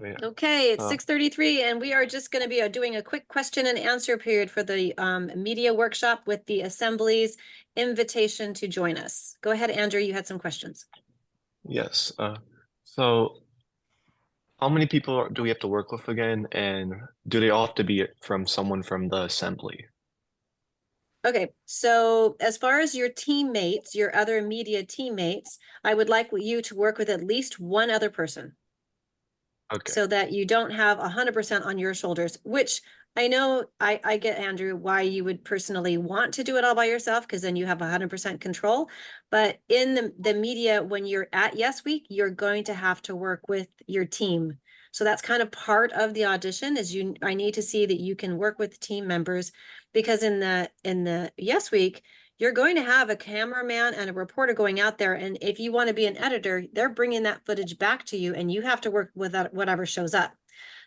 Yeah. Okay, it's So 6:33, and we are just going to be doing a quick question and answer period for the media workshop with the Assembly's invitation to join us. Go ahead, Andrew, you had some questions. yes. So how many people do we have to work with again, and do they all have to be from someone from the assembly? Okay, so as far as your teammates, your other media teammates, I would like you to work with at least one other person, Okay. so that you don't have 100% on your shoulders, which I know I get, Andrew, why you would personally want to do it all by yourself, because then you have 100% control. But in the media, when you're at Yes Week, you're going to have to work with your team. So that's kind of part of the audition is I need to see that you can work with team members, because in the Yes Week, you're going to have a cameraman and a reporter going out there. And if you want to be an editor, they're bringing that footage back to you and you have to work with whatever shows up.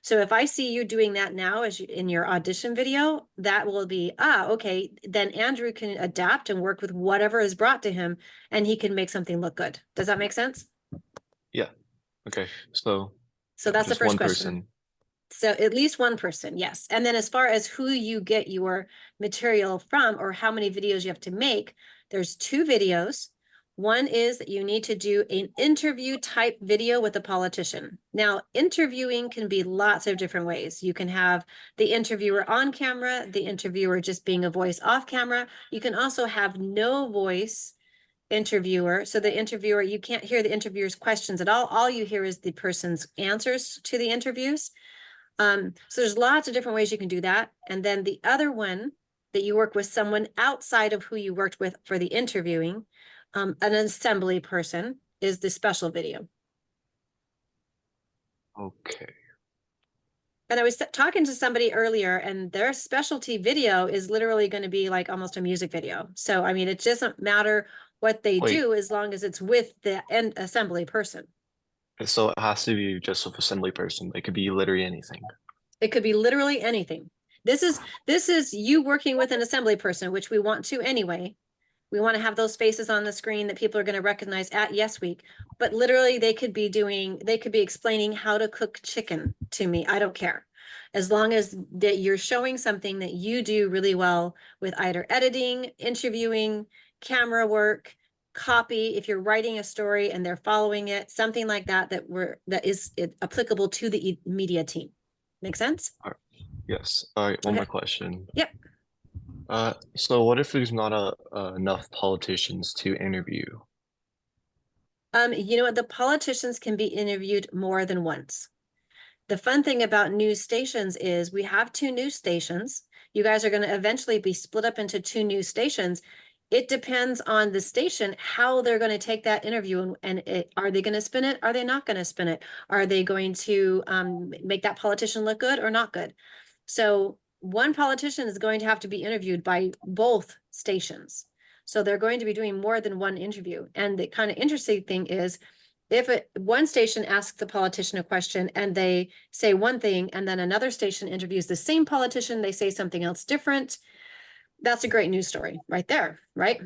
So if I see you doing that now as in your audition video, that will be, okay, then Andrew can adapt and work with whatever is brought to him and he can make something look good. Does that make sense? Yeah. Okay. So So yeah, that's the just first one question. person. So at least one person, yes. And then as far as who you get your material from or how many videos you have to make, there's two videos. One is that you need to do an interview type video with a politician. Now, interviewing can be lots of different ways. You can have the interviewer on camera, the interviewer just being a voice off camera. You can also have no voice interviewer. So the interviewer, you can't hear the interviewer's questions at all. All you hear is the person's answers to the interviews. So there's lots of different ways you can do that. And then the other one that you work with someone outside of who you worked with for the interviewing, an assembly person, is the special video. Okay. And I was talking to somebody earlier, and their specialty video is literally going to be like almost a music video. So, I mean, it doesn't matter what they Wait. do as long as it's with the end assembly person. So it has to be just with assembly person. It could be literally anything. It could be literally anything. This is you working with an assembly person, which we want to anyway. We want to have those faces on the screen that people are going to recognize at Yes Week. But literally they could be explaining how to cook chicken to me. I don't care. As long as that you're showing something that you do really well with either editing, interviewing, camera work, copy, if you're writing a story and they're following it, something like that that is applicable to the media team. Make sense? All right. Yes. All right. One more Okay. question. Yep. So what if there's not enough politicians to interview? You know what? The politicians can be interviewed more than once. The fun thing about news stations is we have two news stations. You guys are going to eventually be split up into two news stations. It depends on the station how they're going to take that interview are they going to spin it? Are they not going to spin it? Are they going to make that politician look good or not good? So one politician is going to have to be interviewed by both stations. So they're going to be doing more than one interview. And the kind of interesting thing is if one station asks the politician a question and they say one thing, and then another station interviews the same politician, they say something else different, that's a great news story right there, right?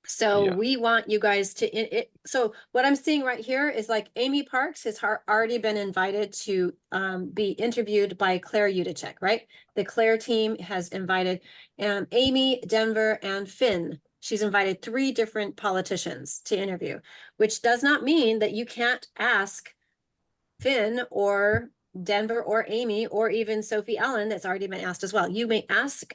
So Yeah. we want you guys to so what I'm seeing right here is like Amy Parks has already been invited to be interviewed by Claire Udacek, right? The Claire team has invited Amy, Denver, and Finn. She's invited 3 different politicians to interview, which does not mean that you can't ask Finn or Denver or Amy or even Sophie Allen that's already been asked as well. You may ask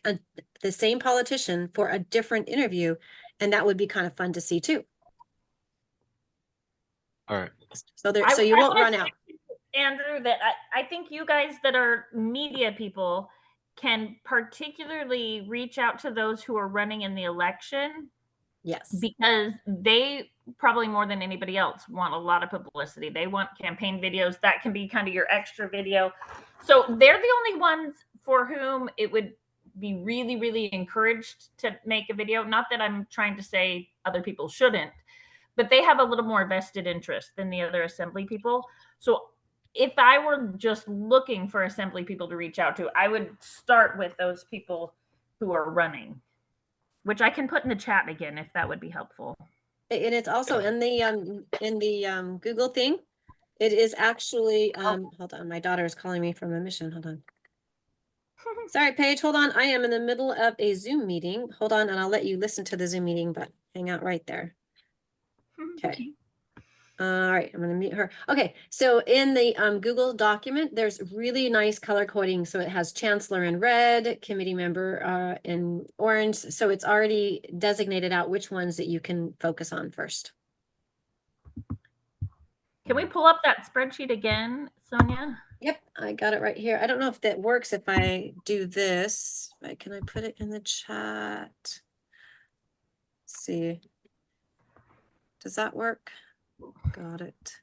the same politician for a different interview, and that would be kind of fun to see too. All right. So you won't run out. Andrew, that I think you guys that are media people can particularly reach out to those who are running in the election. Yes. Because they probably more than anybody else want a lot of publicity. They want campaign videos. That can be kind of your extra video. So they're the only ones for whom it would be really, really encouraged to make a video. Not that I'm trying to say other people shouldn't, but they have a little more vested interest than the other assembly people. So if I were just looking for assembly people to reach out to, I would start with those people who are running, which I can put in the chat again if that would be helpful. And it's also in the Google thing. It is actually, hold on, my daughter is calling me from a mission. Hold on. Sorry, Paige, hold on. I am in the middle of a Zoom meeting. Hold on, and I'll let you listen to the Zoom meeting, but hang out right there. Okay. All right, I'm gonna mute her. Okay, so in the Google document, there's really nice color coding. So it has chancellor in red, committee member in orange. So it's already designated out which ones that you can focus on first. Can we pull up that spreadsheet again, Sonia? Yep, I got it right here. I don't know if that works if I do this. Can I put it in the chat? Let's see. Does that work? Got it.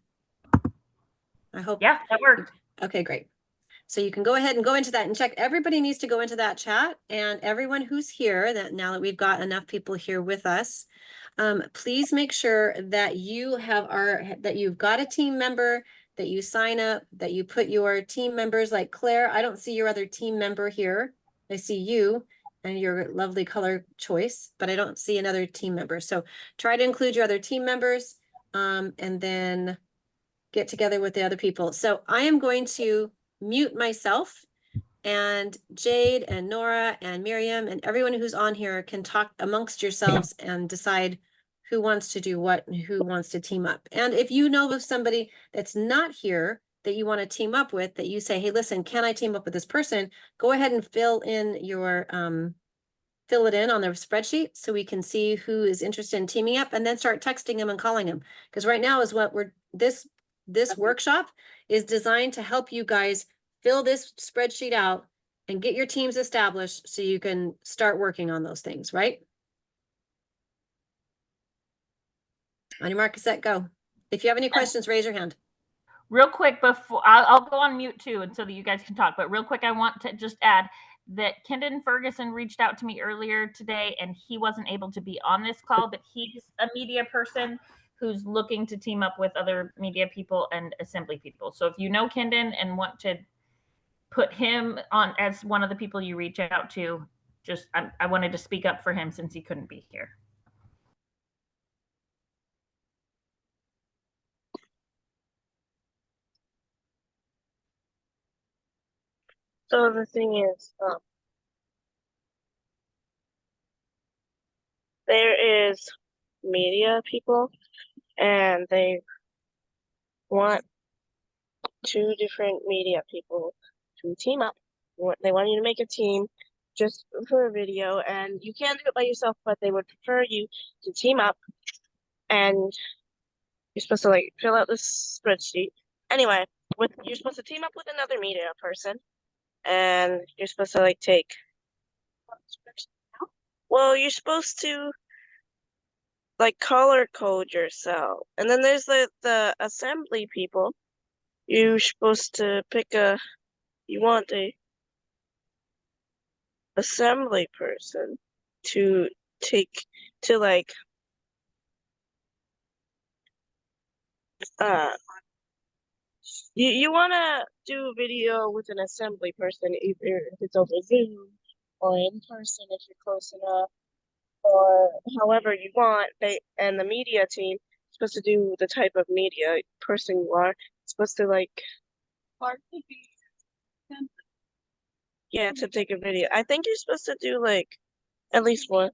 I hope. Yeah, that worked. Okay, great. So you can go ahead and go into that and check. Everybody needs to go into that chat, and everyone who's here, that now that we've got enough people here with us, please make sure that you have that you've got a team member, that you sign up, that you put your team members like Claire. I don't see your other team member here. I see you and your lovely color choice, but I don't see another team member. So try to include your other team members, and then get together with the other people. So I am going to mute myself, and Jade and Nora and Miriam and everyone who's on here can talk amongst yourselves and decide who wants to do what and who wants to team up. And if you know of somebody that's not here that you want to team up with, that you say, hey, listen, can I team up with this person? Go ahead and fill it in on their spreadsheet so we can see who is interested in teaming up, and then start texting them and calling them. Because right now is what this workshop is designed to help you guys fill this spreadsheet out and get your teams established so you can start working on those things, right? On your mark, set, go. If you have any questions, raise your hand. Real quick, before I'll go on mute too, and so that you guys can talk. But real quick, I want to just add that Kendon Ferguson reached out to me earlier today, and he wasn't able to be on this call, but he's a media person who's looking to team up with other media people and assembly people. So if you know Kendon and want to put him on as one of the people you reach out to, just I wanted to speak up for him since he couldn't be here. So the thing is, there is media people, and they want two different media people to team up. They want you to make a team just for a video, and you can do it by yourself, but they would prefer you to team up, and you're supposed to like fill out this spreadsheet. Anyway, you're supposed to team up with another media person, and you're supposed to like take. Well, you're supposed to like color code yourself, and then there's the assembly people. You're supposed to pick you want a assembly person to like you want to do a video with an assembly person, either if it's over Zoom or in person if you're close enough, or however you want. And the media team is supposed to do the type of media person you are. It's supposed to like yeah, to take a video. I think you're supposed to do like at least one.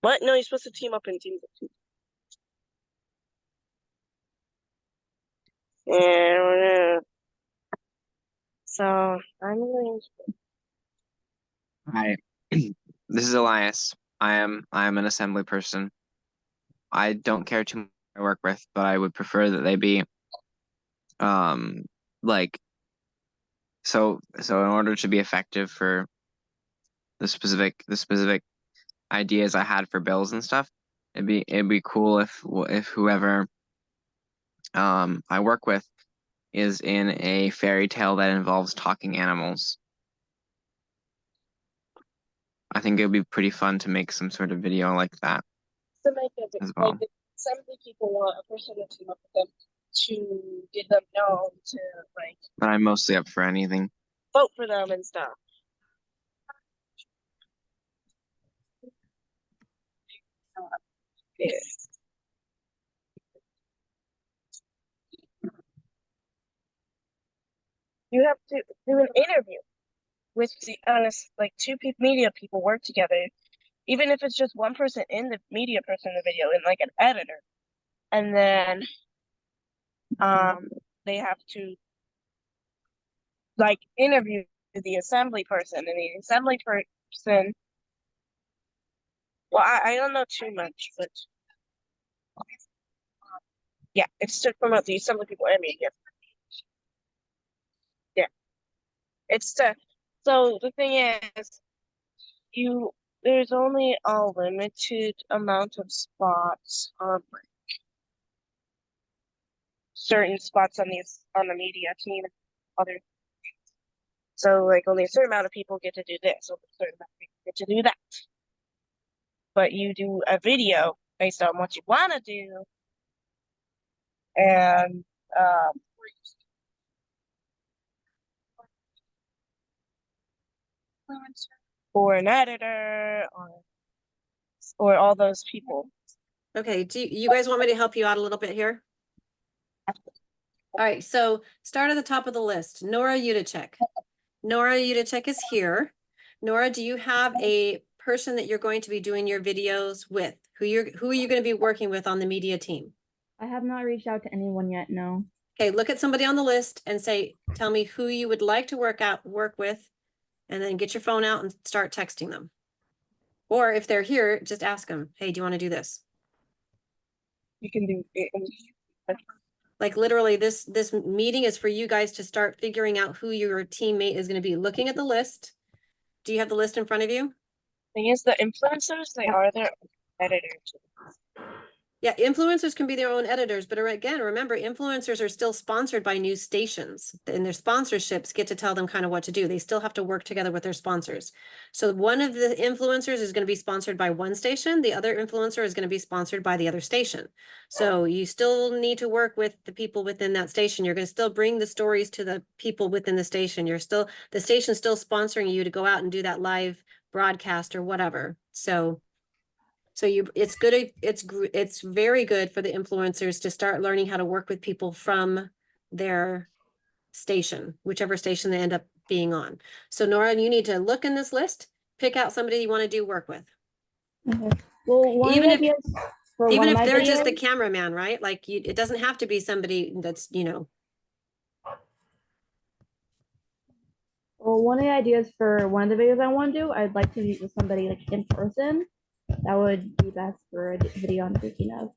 What? No, you're supposed to team up in teams of two. Yeah. So I'm going to. Hi, this is Elias. I am an assembly person. I don't care too much who I work with, but I would prefer that they be like so in order to be effective for the specific ideas I had for bills and stuff, it'd be cool if whoever I work with is in a fairy tale that involves talking animals. I think it would be pretty fun to make some sort of video like that To make it as well. like some of the people want a person to team up with them to get them known, to like But I'm mostly up for anything. vote for them and stuff. Yeah. you have to do an interview with the honest, like media people work together, even if it's just one person in the media person in the video and like an editor, and then they have to like interview the assembly person, and the assembly person. Well, I don't know too much, but yeah, it's to promote the assembly people and media. Yeah, it's to. So the thing is, there's only a limited amount of spots on certain spots on the media team. Other, so like only a certain amount of people get to do this, or a certain amount of people get to do that. But you do a video based on what you want to do, and or an editor, or all those people. Okay, you guys want me to help you out a little bit here? All right, so start at the top of the list. Nora Udacek. Nora Udacek is here. Nora, do you have a person that you're going to be doing your videos with? Who are you going to be working with on the media team? I have not reached out to anyone yet, no. Okay, look at somebody on the list and say, tell me who you would like to work with, and then get your phone out and start texting them. Or if they're here, just ask them, hey, do you want to do this? You can do it. Like literally this meeting is for you guys to start figuring out who your teammate is going to be. Looking at the list. Do you have the list in front of you? Thing is, the influencers, they are their editors. Yeah, influencers can be their own editors, but again, remember, influencers are still sponsored by news stations, and their sponsorships get to tell them kind of what to do. They still have to work together with their sponsors. So one of the influencers is going to be sponsored by one station, the other influencer is going to be sponsored by the other station. So you still need to work with the people within that station. You're going to still bring the stories to the people within the station. The station's still sponsoring you to go out and do that live broadcast or whatever. So it's good. It's very good for the influencers to start learning how to work with people from their station, whichever station they end up being on. So Nora, you need to look in this list, pick out somebody you want to do work with. Okay. Well, one Even of the if- ideas for Even one if of my they're just the videos- cameraman, right? Like it doesn't have to be somebody that's, Well, one of the ideas for one of the videos I want to do, I'd like to meet with somebody like in person. That would be best for a video I'm thinking of.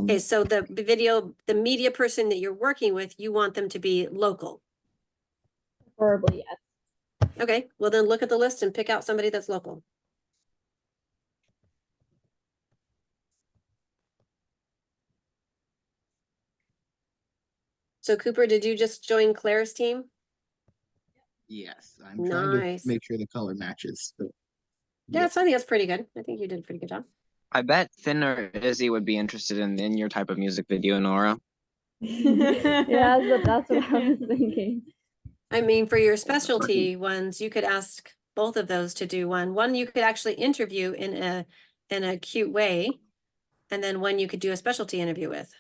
okay, so the media person that you're working with, you want them to be local. Preferably, yes. Okay, well then look at the list and pick out somebody that's local. So Cooper, did you just join Claire's team? Yes, I'm trying to Nice. make sure the color matches. So, Yeah, so I think that's pretty good. I think you did a pretty good job. I bet Finn or Izzy would be interested in your type of music video, Nora. Yeah, that's what I was thinking. I mean, for your specialty ones, you could ask both of those to do one. One you could actually interview in a cute way, and then one you could do a specialty interview with,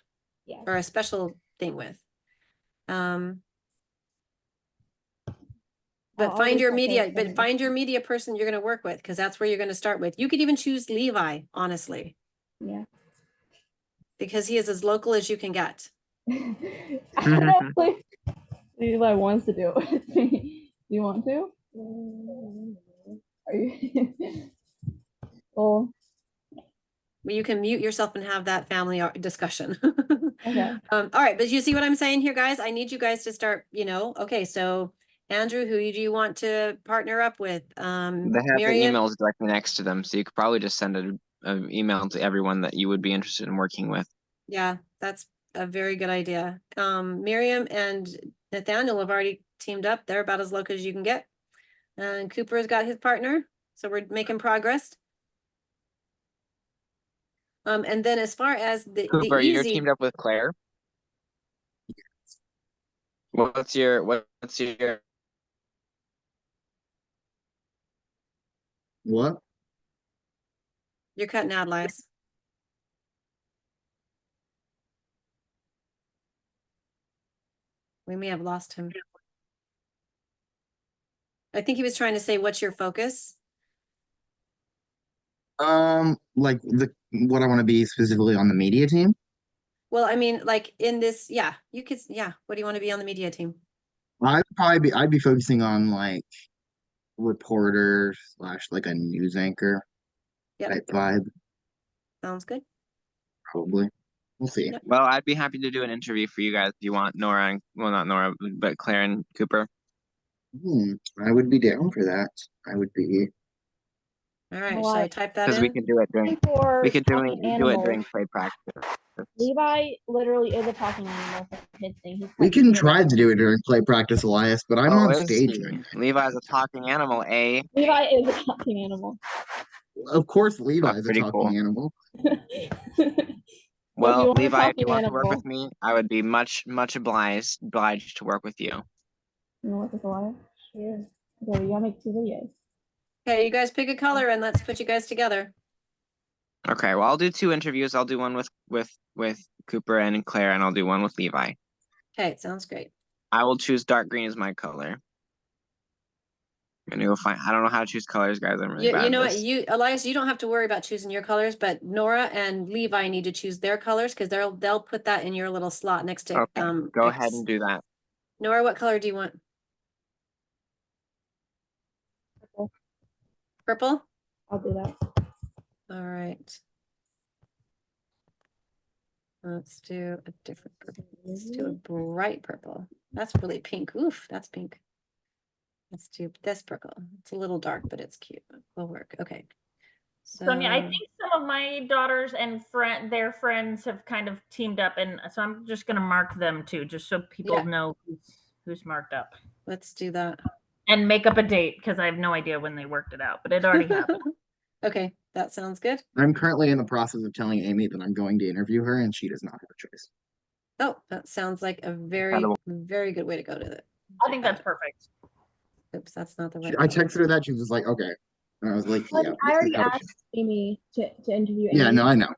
Yeah. or a special thing with. But I'll find reach your out to media, but somebody. find your media person you're going to work with, because that's where you're going to start with. You could even choose Levi, honestly, Yeah. because he is as local as you can get. Honestly, Levi wants to do it. Do you want to? Are you? Well, Well, you can mute yourself and have that family discussion. okay. All right, but you see what I'm saying here, guys? I need you guys to start, okay, so Andrew, who do you want to partner up with? They have the Miriam? emails directly next to them, so you could probably just send an email to everyone that you would be interested in working with. Yeah, that's a very good idea. Miriam and Nathaniel have already teamed up. They're about as local as you can get. And Cooper's got his partner, so we're making progress. And then as far as the Cooper, you're easy, teamed up with Claire. What's your what? you're cutting out, Elias. We may have lost him. I think he was trying to say, what's your focus? Like what I want to be specifically on the media team. Well, I mean, like in this, yeah, you could, yeah. What do you want to be on the media team? I'd be focusing on like reporter slash like a news anchor Yep, type vibe, sounds good. probably. We'll see. Yep. Well, I'd be happy to do an interview for you guys if you want Nora and, well, not Nora, but Claire and Cooper. I would be down for that. I would be. All right, Well, should I I- type that Because we in? could do it during For we could do talking it animals, during play practice. Levi literally is a talking animal for his thing. He's We quite can good at try it. to do it during play practice, Elias, but I'm Oh, on is stage he? right now. Levi's a talking animal, eh? Levi is a talking animal. Of course, Levi is a pretty talking cool. animal. Well, if you Well, want a Levi, if you talking want to work animal- with me, I would be much obliged to work with you. You know what this alive? Sure. Okay, you gotta make 2 videos. Okay, you guys pick a color and let's put you guys together. Okay, well, I'll do 2 interviews. I'll do one with Cooper and Claire, and I'll do one with Levi. Okay, sounds great. I will choose dark green as my color. And you'll find I don't know how to choose colors, guys. I'm really bad You at know what, this. Elias, you don't have to worry about choosing your colors, but Nora and Levi need to choose their colors because they'll put that in your little slot next to Okay, go ahead X. and do that. Nora, what color do you want? Purple. Purple? I'll do that. All right. Let's do a different purple. Let's do a bright purple. That's really pink. Oof, that's pink. Let's do this purple. It's a little dark, but it's cute. Will work. Okay. Sonia, I So- think some of my daughters and their friends have kind of teamed up, and so I'm just going to mark them too, just so people Yeah. know who's marked up. Let's do that. And make up a date because I have no idea when they worked it out, but it already happened. Okay, that sounds good. I'm currently in the process of telling Amy that I'm going to interview her, and she does not have a choice. Oh, that sounds like a very, Incredible. very good way to go to it. I think that's perfect. Oops, that's not the right. I one. texted her that she was just like, okay. And I was like, But yeah. I this is already how it asked Amy to interview should- Yeah, Amy. no, I know.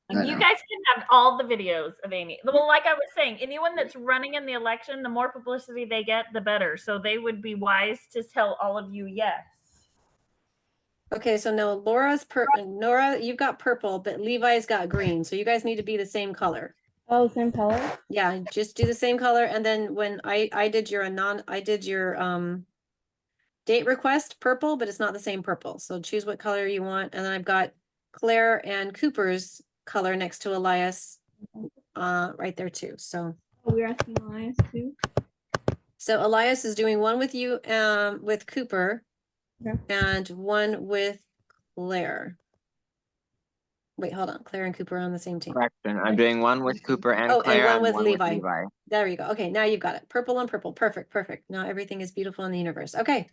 I You know. guys can have all the videos of Amy. Well, like I was saying, anyone that's running in the election, the more publicity they get, the better. So they would be wise to tell all of you yes. Okay, so no, Nora, you've got purple, but Levi's got green. So you guys need to be the same color. Oh, same color? Yeah, just do the same color. And then when I did your date request purple, but it's not the same purple. So choose what color you want. And then I've got Claire and Cooper's color next to Elias right there too. So Oh, we're asking Elias too. so Elias is doing one with you with Cooper Okay. and one with Claire. Wait, hold on. Claire and Cooper are on the same team. Correction. I'm doing one with Cooper and Oh, and Claire one and with one Levi. with Levi. There you go. Okay, now you've got it. Purple and purple. Perfect, perfect. Now everything is beautiful in the universe. Okay.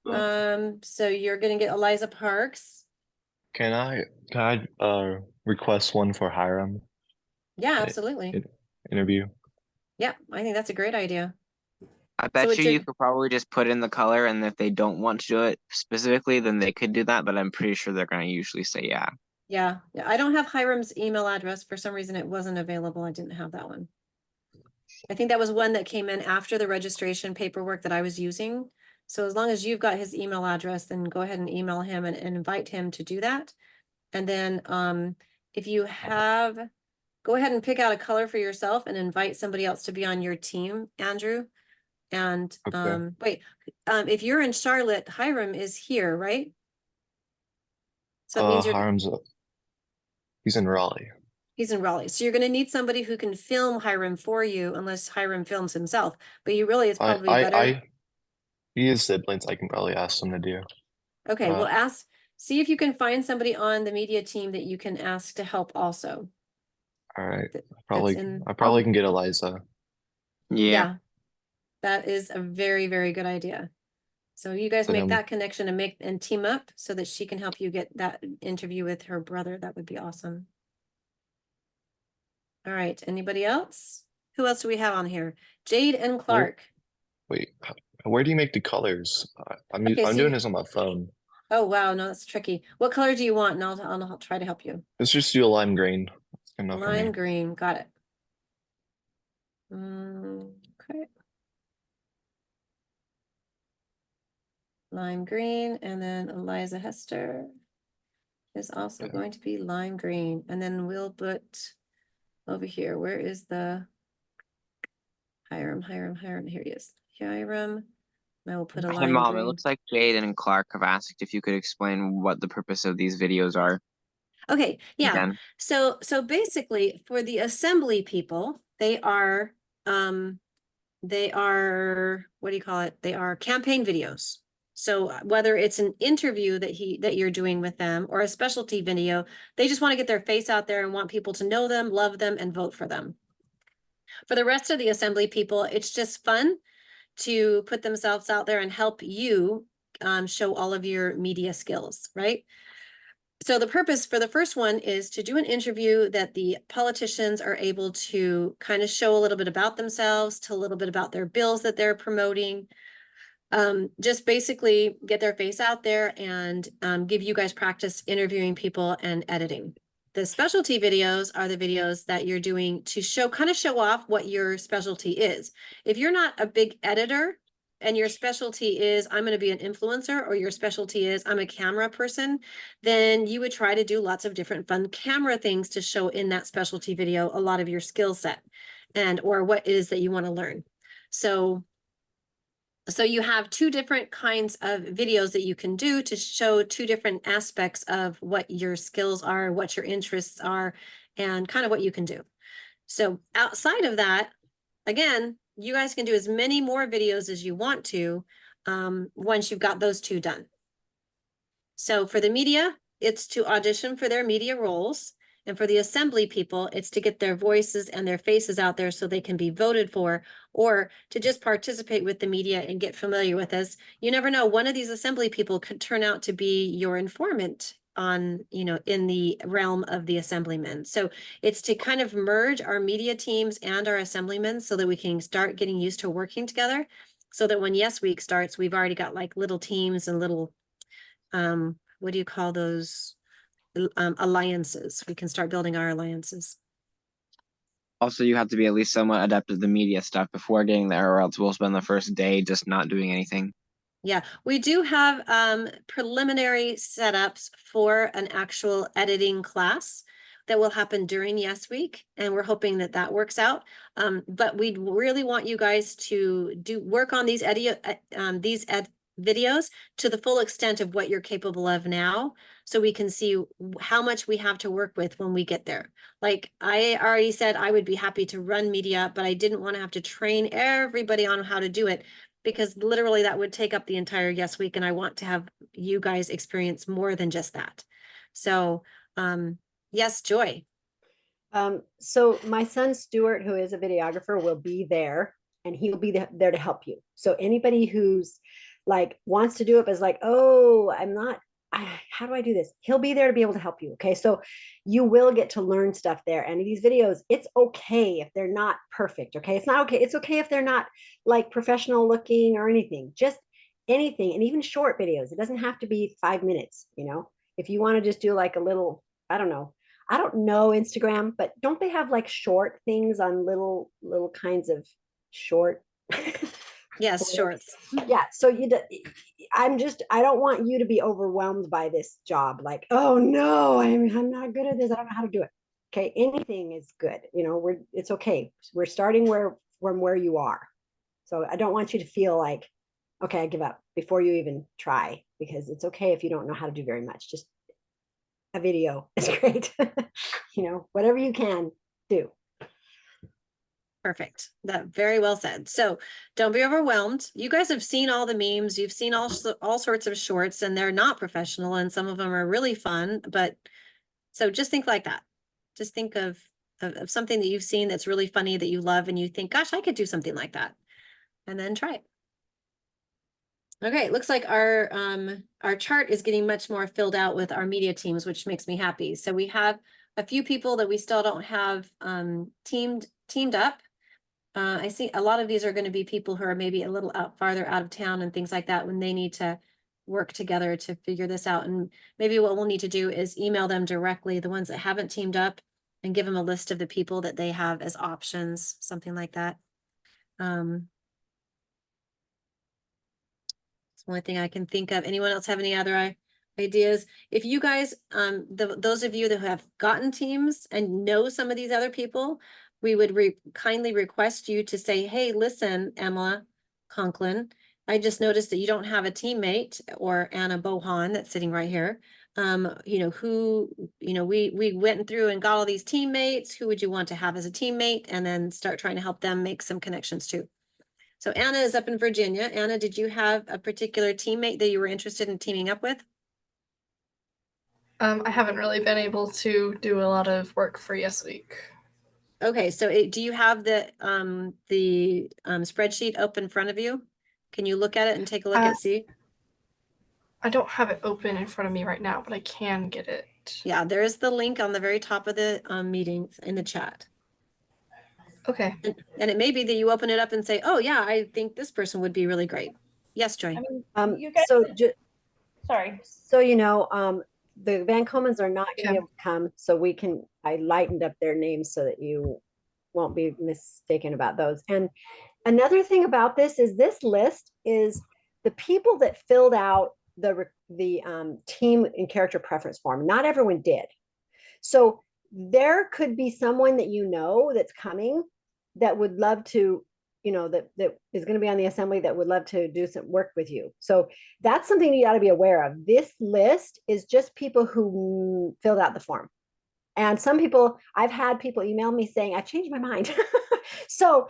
So you're gonna get Eliza Parks. Can I request one for Hiram Yeah, Eh, absolutely. it- interview? Yeah, I think that's a great idea. I bet what you you're- you could probably just put in the color, and if they don't want to do it specifically, then they could do that. But I'm pretty sure they're going to usually say yeah. Yeah, I don't have Hiram's email address. For some reason, it wasn't available. I didn't have that one. I think that was one that came in after the registration paperwork that I was using. So as long as you've got his email address, then go ahead and email him and invite him to do that. And then if you have, go ahead and pick out a color for yourself and invite somebody else to be on your team, Andrew. And Okay. wait, if you're in Charlotte, Hiram is here, right? So it means Hiram's he's in Raleigh. he's in Raleigh. So you're gonna need somebody who can film Hiram for you unless Hiram films himself. But you really, it's probably better. He has siblings. I can probably ask them to do. Okay, well, uh, see if you can find somebody on the media team that you can ask to help also. All right. Th- I in- probably can get Eliza. Yeah. That is a very, very good idea. So you guys So make then- that connection and team up so that she can help you get that interview with her brother. That would be awesome. All right, anybody else? Who else do we have on here? Jade and Clark. Wait, where do you make the colors? I'm Okay, so doing you- this on my phone. Oh, wow, no, that's tricky. What color do you want? And I'll try to help you. Let's just do a lime green. That's good enough for me. Lime green, got it. Okay. lime green, and then Eliza Hester is also Yeah. going to be lime green. And then we'll put over here, where is the Hiram? Here he is. Hiram. I will put a Hey, lime Mom, it green. looks like Jade and Clark have asked if you could explain what the purpose of these videos are Okay, yeah. again. So basically for the assembly people, they are what do you call it? They are campaign videos. So whether it's an interview that you're doing with them or a specialty video, they just want to get their face out there and want people to know them, love them, and vote for them. For the rest of the assembly people, it's just fun to put themselves out there and help you show all of your media skills, right? So the purpose for the first one is to do an interview that the politicians are able to kind of show a little bit about themselves, to a little bit about their bills that they're promoting. Just basically get their face out there and give you guys practice interviewing people and editing. The specialty videos are the videos that you're doing to kind of show off what your specialty is. If you're not a big editor and your specialty is I'm going to be an influencer, or your specialty is I'm a camera person, then you would try to do lots of different fun camera things to show in that specialty video a lot of your skill set and or what it is that you want to learn. So you have two different kinds of videos that you can do to show two different aspects of what your skills are, what your interests are, and kind of what you can do. So outside of that, again, you guys can do as many more videos as you want to once you've got those two done. So for the media, it's to audition for their media roles. And for the assembly people, it's to get their voices and their faces out there so they can be voted for, or to just participate with the media and get familiar with us. You never know, one of these assembly people could turn out to be your informant on, in the realm of the assemblymen. So it's to kind of merge our media teams and our assemblymen so that we can start getting used to working together, so that when Yes Week starts, we've already got like little teams and little, what do you call those? Alliances. We can start building our alliances. Also, you have to be at least somewhat adept at the media stuff before getting there, or else we'll spend the first day just not doing anything. Yeah, we do have preliminary setups for an actual editing class that will happen during Yes Week, and we're hoping that that works out. But we really want you guys to work on these videos to the full extent of what you're capable of now, so we can see how much we have to work with when we get there. Like I already said, I would be happy to run media, but I didn't want to have to train everybody on how to do it, because literally that would take up the entire Yes Week, and I want to have you guys experience more than just that. So yes, Joy. So my son Stuart, who is a videographer, will be there, and he'll be there to help you. So anybody who's like wants to do it but is like, oh, how do I do this? He'll be there to be able to help you. Okay, so you will get to learn stuff there. And these videos, it's okay if they're not perfect. Okay, it's not okay. It's okay if they're not like professional looking or anything. Just anything, and even short videos. It doesn't have to be 5 minutes. If you want to just do like a little, I don't know Instagram, but don't they have like short things on little kinds of short? Yes, shorts. Yeah. So I don't want you to be overwhelmed by this job. Like, oh no, I'm not good at this. I don't know how to do it. Okay. Anything is good. It's okay. We're starting from where you are. So I don't want you to feel like, okay, I give up before you even try, because it's okay if you don't know how to do very much. Just a video is great. Whatever you can do. Perfect. That very well said. So don't be overwhelmed. You guys have seen all the memes. You've seen all sorts of shorts, and they're not professional, and some of them are really fun. But so just think like that. Just think of something that you've seen that's really funny, that you love, and you think, gosh, I could do something like that. And then try it. Okay, it looks like our chart is getting much more filled out with our media teams, which makes me happy. So we have a few people that we still don't have teamed up. I see a lot of these are going to be people who are maybe a little farther out of town and things like that, when they need to work together to figure this out. And maybe what we'll need to do is email them directly, the ones that haven't teamed up, and give them a list of the people that they have as options, something like that. Only thing I can think of. Anyone else have any other ideas? If you guys, those of you that have gotten teams and know some of these other people, we would kindly request you to say, hey, listen, Emma Conklin, I just noticed that you don't have a teammate, or Anna Bohan that's sitting right here. You know, who, you know, we went through and got all these teammates. Who would you want to have as a teammate? And then start trying to help them make some connections too. So Anna is up in Virginia. Anna, did you have a particular teammate that you were interested in teaming up with? I haven't really been able to do a lot of work for Yes Week. Okay, so do you have the spreadsheet up in front of you? Can you look at it and take a look at see? I don't have it open in front of me right now, but I can get it. Yeah, there is the link on the very top of the meeting in the chat. Okay. And it may be that you open it up and say, oh yeah, I think this person would be really great. Yes, Joy. I mean, you guys, sorry. So, you know, the Van Comans are not going to be able to come, so I lightened up their names so that you won't be mistaken about those. And another thing about this list is the people that filled out the team and character preference form. Not everyone did. So there could be someone that you know that's coming that would love to, you know, that is going to be on the assembly that would love to do some work with you. So that's something you got to be aware of. This list is just people who filled out the form. And some people, I've had people email me saying, I changed my mind. So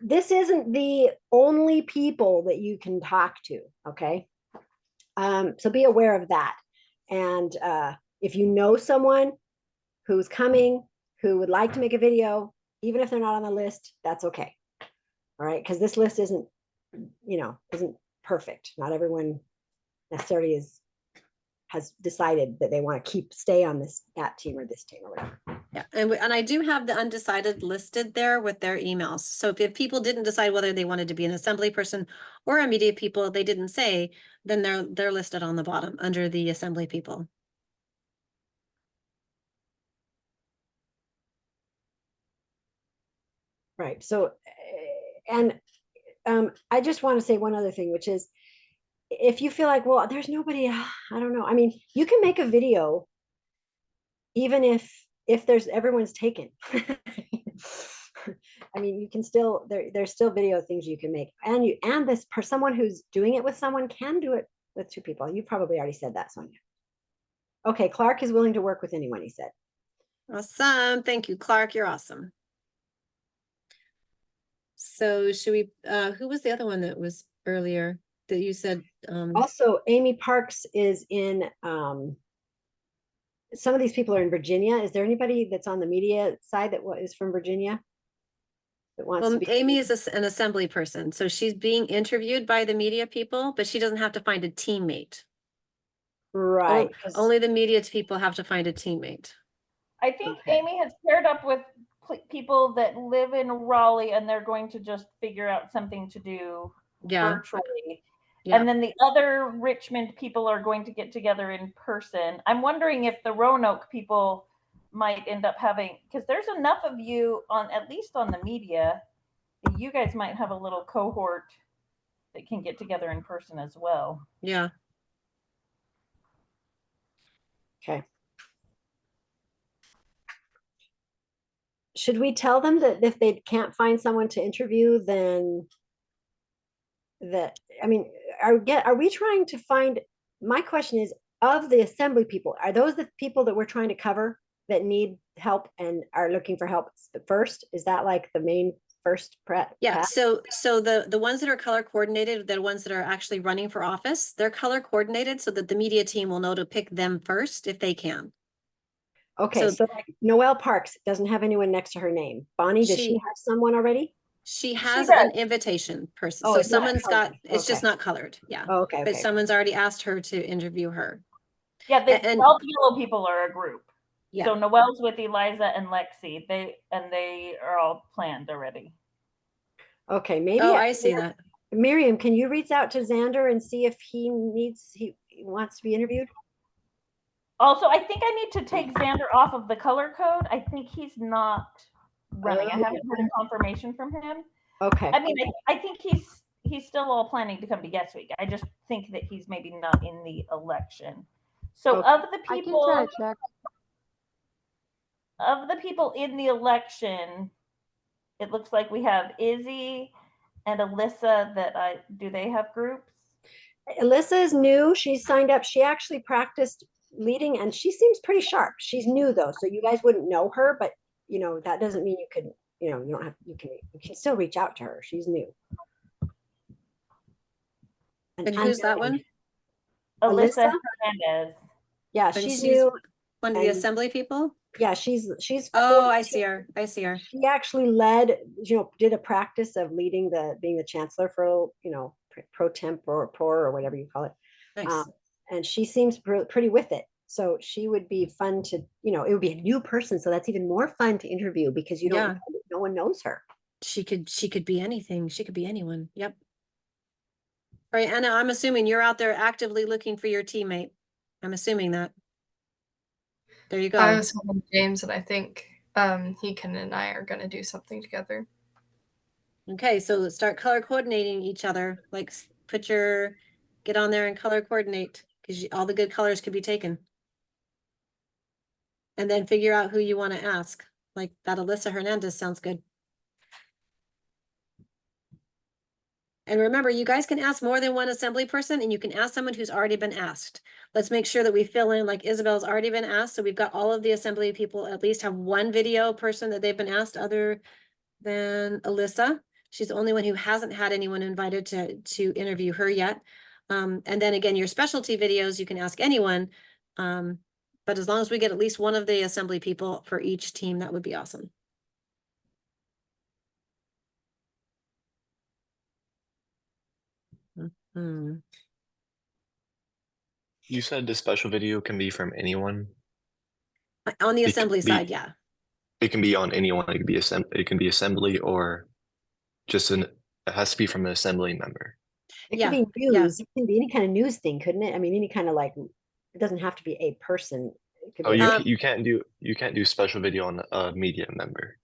this isn't the only people that you can talk to, okay? So be aware of that. And if you know someone who's coming, who would like to make a video, even if they're not on the list, that's okay. All right, because this list isn't, you know, isn't perfect. Not everyone necessarily has decided that they want to stay on that team or this team or whatever. Yeah, and I do have the undecided listed there with their emails. So if people didn't decide whether they wanted to be an assembly person or a media people, they didn't say, then they're listed on the bottom under the assembly people. Right. So, and I just want to say one other thing, which is, if you feel like, well, there's nobody, I don't know. I mean, you can make a video even if everyone's taken. I mean, you can still, there's still video things you can make. And someone who's doing it with someone can do it with two people. You probably already said that, Sonia. Okay, Clark is willing to work with anyone, he said. Awesome. Thank you, Clark. You're awesome. So should we, who was the other one that was earlier that you said? Also, Amy Parks is in, some of these people are in Virginia. Is there anybody that's on the media side that is from Virginia? That wants to be? Amy is an assembly person. So she's being interviewed by the media people, but she doesn't have to find a teammate. Right. Only the media people have to find a teammate. I think Amy has paired up with people that live in Raleigh, and they're going to just figure out something to do virtually. Yeah. And then the other Richmond people are going to get together in person. I'm wondering if the Roanoke people might end up having, because there's enough of you on, at least on the media, that you guys might have a little cohort that can get together in person as well. Yeah. Okay. Should we tell them that if they can't find someone to interview, then that, I mean, are we trying to find, my question is, of the assembly people, are those the people that we're trying to cover that need help and are looking for help first? Is that like the main first Yeah, so the ones that are color coordinated, the ones that are actually running for office, they're color coordinated so that the media team will know to pick them first if they can. Okay, so like Noelle Parks doesn't have anyone next to her name. Bonnie, does she have someone already? She has an invitation person. Oh, so it's someone's got, it's okay. just not colored. Yeah. Oh, okay. But someone's already asked her to interview her. Yeah, all the yellow people are a group. Yeah. So Noelle's with Eliza and Lexi. They are all planned already. Okay, maybe. Oh, I see that. Miriam, can you reach out to Xander and see if he wants to be interviewed? Also, I think I need to take Xander off of the color code. I think he's not running. I haven't heard a confirmation from him. Okay. I mean, I think he's still all planning to come to Yes Week. I just think that he's maybe not in the election. So Okay. of the I can try people to check. in the election, it looks like we have Izzy and Alyssa do they have groups? Alyssa is new. She signed up. She actually practiced leading and she seems pretty sharp. She's new though, so you guys wouldn't know her, but you know, that doesn't mean you could, you know, you don't have, you can still reach out to her. She's new. And who's that one? Alyssa Alyssa? Hernandez. Yeah, And she's she's new. one of the and- assembly people? Yeah, she's Oh, I 14. see her. I see her. She actually led, you know, did a practice of leading being the chancellor for, you know, pro temp or whatever you call it. Nice. And she seems pretty with it. So she would be fun to, you know, it would be a new person. So that's even more fun to interview because you don't, Yeah. no one knows her. She could be anything. She could be anyone. Yep. All right, Anna, I'm assuming you're out there actively looking for your teammate. I'm assuming that. There you go. I was telling James that I think Hekin and I are gonna do something together. Okay, so let's start color coordinating each other. Like get on there and color coordinate because all the good colors could be taken. And then figure out who you want to ask. Like that Alyssa Hernandez sounds good. And remember, you guys can ask more than one assembly person and you can ask someone who's already been asked. Let's make sure that we fill in like Isabel's already been asked. So we've got all of the assembly people at least have one video person that they've been asked other than Alyssa. She's the only one who hasn't had anyone invited to interview her yet. And then again, your specialty videos, you can ask anyone. But as long as we get at least one of the assembly people for each team, that would be awesome. Hmm. You said the special video can be from anyone. On the It assembly could be- side, yeah. It can be on anyone. It can be assembly or just it has to be from an assembly member. It Yeah, could be yeah. news. It can be any kind of news thing, couldn't it? I mean, any kind of like, it doesn't have to be a person. It could Oh, be you can't do special video on a media member.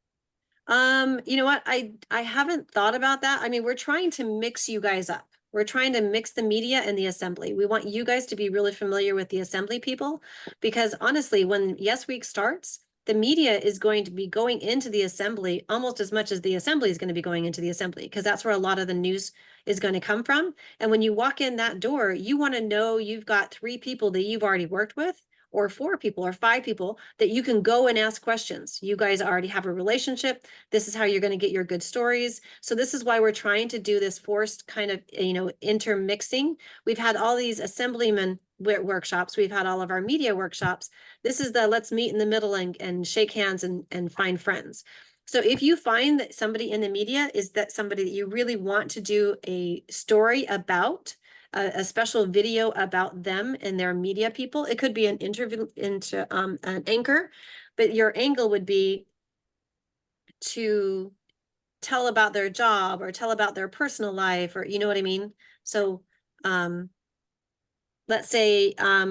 You know what? I haven't thought about that. I mean, we're trying to mix you guys up. We're trying to mix the media and the assembly. We want you guys to be really familiar with the assembly people because honestly, when Yes Week starts, the media is going to be going into the assembly almost as much as the assembly is going to be going into the assembly because that's where a lot of the news is going to come from. And when you walk in that door, you want to know you've got 3 people that you've already worked with or 4 people or 5 people that you can go and ask questions. You guys already have a relationship. This is how you're going to get your good stories. So this is why we're trying to do this forced kind of, you know, intermixing. We've had all these assemblyman workshops. We've had all of our media workshops. This is the let's meet in the middle and shake hands and find friends. So if you find that somebody in the media is that somebody that you really want to do a story about, a special video about them and their media people, it could be an interview into an anchor, but your angle would be to tell about their job or tell about their personal life or you know what I mean? So let's say I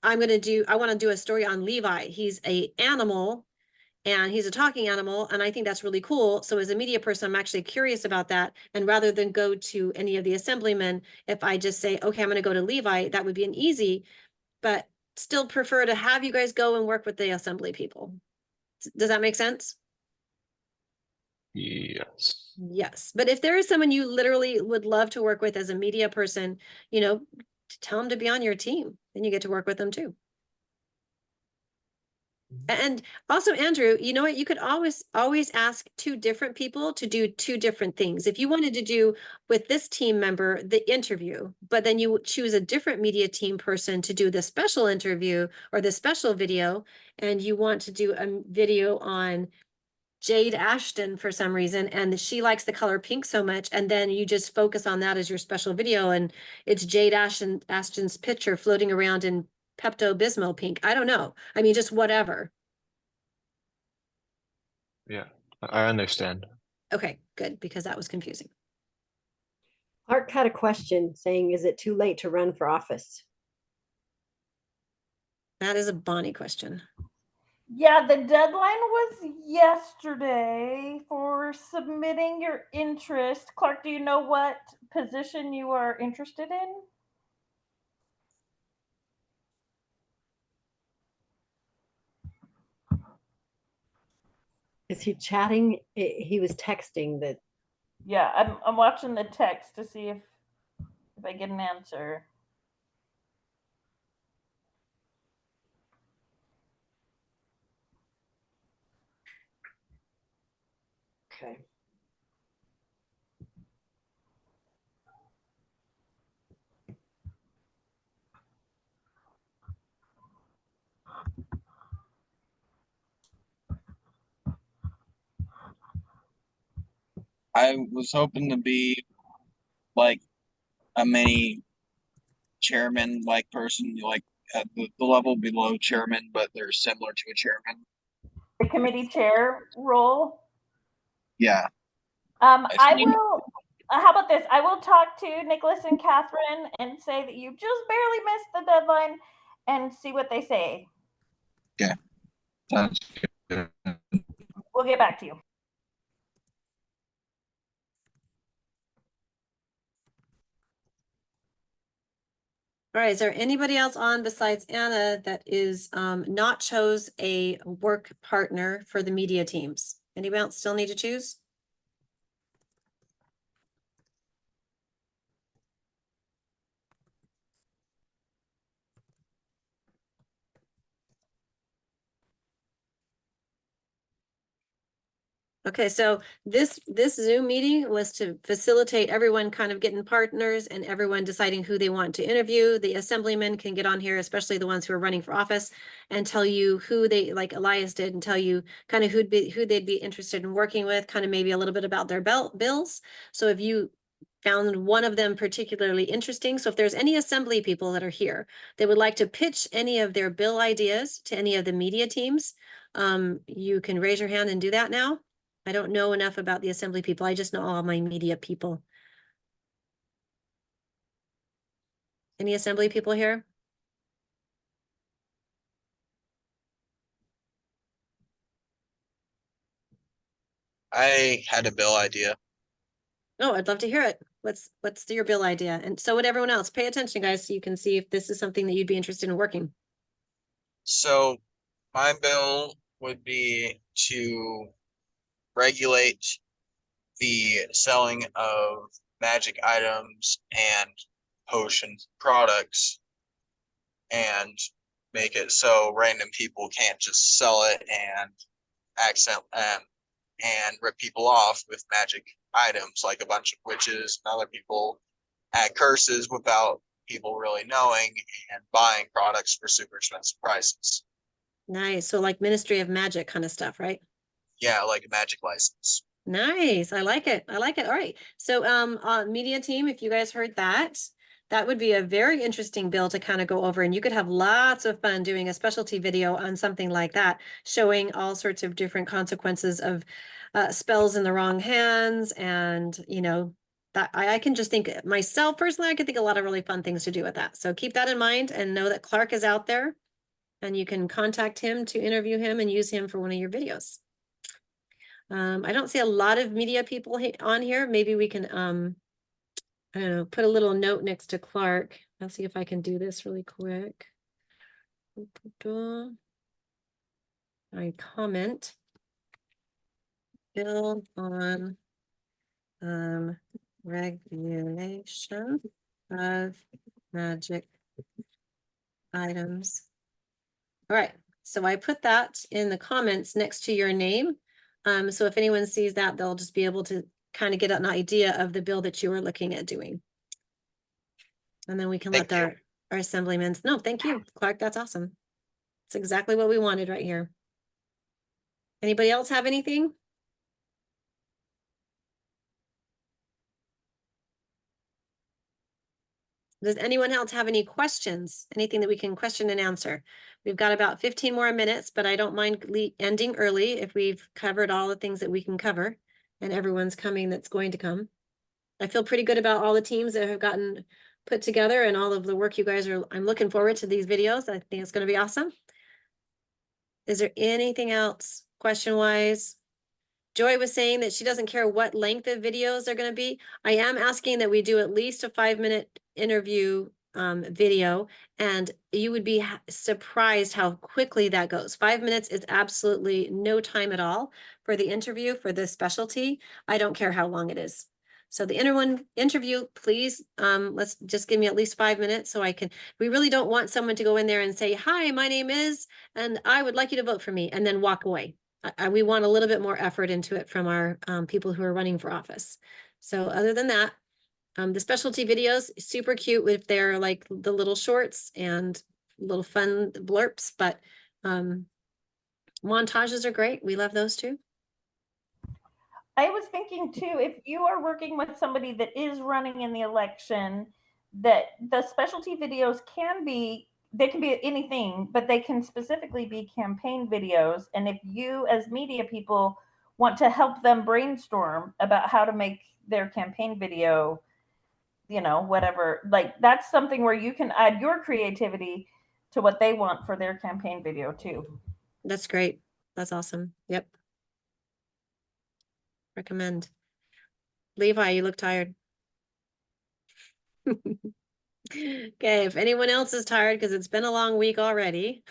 want to do a story on Levi. He's a animal and he's a talking animal and I think that's really cool. So as a media person, I'm actually curious about that. And rather than go to any of the assemblymen, if I just say, okay, I'm going to go to Levi, that would be an easy, but still prefer to have you guys go and work with the assembly people. Does that make sense? Yes. Yes. But if there is someone you literally would love to work with as a media person, you know, tell them to be on your team. Then you get to work with them too. And also, Andrew, you know what? You could always ask 2 different people to do 2 different things. If you wanted to do with this team member the interview, but then you choose a different media team person to do the special interview or the special video, and you want to do a video on Jade Ashton for some reason, and she likes the color pink so much, and then you just focus on that as your special video, and it's Jade Ashton's picture floating around in Pepto-Bismol pink. I don't know. I mean, just whatever. Yeah, I understand. Okay, good, because that was confusing. Clark had a question saying, is it too late to run for office? That is a Bonnie question. Yeah, the deadline was yesterday for submitting your interest. Clark, do you know what position you are interested in? Is he chatting? He was texting that. Yeah, I'm watching the text to see if I get an answer. Okay. I was hoping to be like a mini chairman like person, like at the level below chairman, but they're similar to a chairman. The committee chair role. Yeah. I see. will. How about this? I will talk to Nicholas and Catherine and say that you just barely missed the deadline, and see what they say. Okay. Sounds good. We'll get back to you. All right, is there anybody else on besides Anna that is not chose a work partner for the media teams? Anybody else still need to choose? Okay, so this Zoom meeting was to facilitate everyone kind of getting partners and everyone deciding who they want to interview. The assemblymen can get on here, especially the ones who are running for office, and tell you who they, like Elias did, and tell you kind of who they'd be interested in working with, kind of maybe a little bit about their bills. So if you found one of them particularly interesting, so if there's any assembly people that are here that would like to pitch any of their bill ideas to any of the media teams, you can raise your hand and do that now. I don't know enough about the assembly people. I just know all my media people. Any assembly people here? I had a bill idea. Oh, I'd love to hear it. What's your bill idea? And so would everyone else. Pay attention, guys, so you can see if this is something that you'd be interested in working. So my bill would be to regulate the selling of magic items and potion products and make it so random people can't just sell it and and rip people off with magic items, like a bunch of witches and other people add curses without people really knowing and buying products for super expensive prices. Nice. So like Ministry of Magic kind of stuff, right? Yeah, like a magic license. Nice. I like it. I like it. All right. So media team, if you guys heard that, that would be a very interesting bill to kind of go over, and you could have lots of fun doing a specialty video on something like that, showing all sorts of different consequences of spells in the wrong hands. And, you know, that I can just think myself personally, I could think a lot of really fun things to do with that. So keep that in mind and know that Clark is out there and you can contact him to interview him and use him for one of your videos. I don't see a lot of media people on here. Maybe we can, I don't know, put a little note next to Clark. I'll see if I can do this really quick. I comment. Bill on regulation of magic items. All right, so I put that in the comments next to your name. So if anyone sees that, they'll just be able to kind of get an idea of the bill that you were looking at doing. And then we can let our assemblymen. No, thank you, Clark. That's awesome. It's exactly what we wanted right here. Anybody else have anything? Does anyone else have any questions? Anything that we can question and answer? We've got about 15 more minutes, but I don't mind ending early if we've covered all the things that we can cover and everyone's coming that's going to come. I feel pretty good about all the teams that have gotten put together and all of the work you guys are. I'm looking forward to these videos. I think it's going to be awesome. Is there anything else question-wise? Joy was saying that she doesn't care what length of videos they're gonna be. I am asking that we do at least a 5-minute interview video, and you would be surprised how quickly that goes. 5 minutes is absolutely no time at all for the interview for this specialty. I don't care how long it is. So the interview, please, let's just give me at least 5 minutes so I can, we really don't want someone to go in there and say, hi, my name is, and I would like you to vote for me, and then walk away. We want a little bit more effort into it from our people who are running for office. So other than that, the specialty videos, super cute if they're like the little shorts and little fun blurps, but montages are great. We love those too. I was thinking too, if you are working with somebody that is running in the election, that the specialty videos can be, they can be anything, but they can specifically be campaign videos. And if you as media people want to help them brainstorm about how to make their campaign video, you know, whatever, like that's something where you can add your creativity to what they want for their campaign video too. That's great. That's awesome. Yep. Recommend. Levi, you look tired. Okay, if anyone else is tired, because it's been a long week already.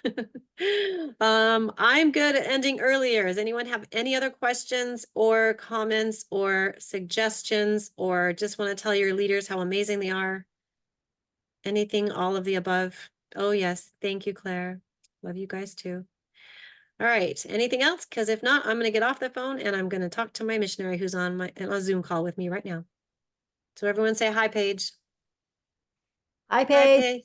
I'm good at ending earlier. Does anyone have any other questions or comments or suggestions, or just want to tell your leaders how amazing they are? Anything, all of the above? Oh, yes. Thank you, Claire. Love you guys too. All right. Anything else? Because if not, I'm going to get off the phone and I'm going to talk to my missionary who's on a Zoom call with me right now. So everyone say hi, Paige. Hi, Hi, Paige. Paige.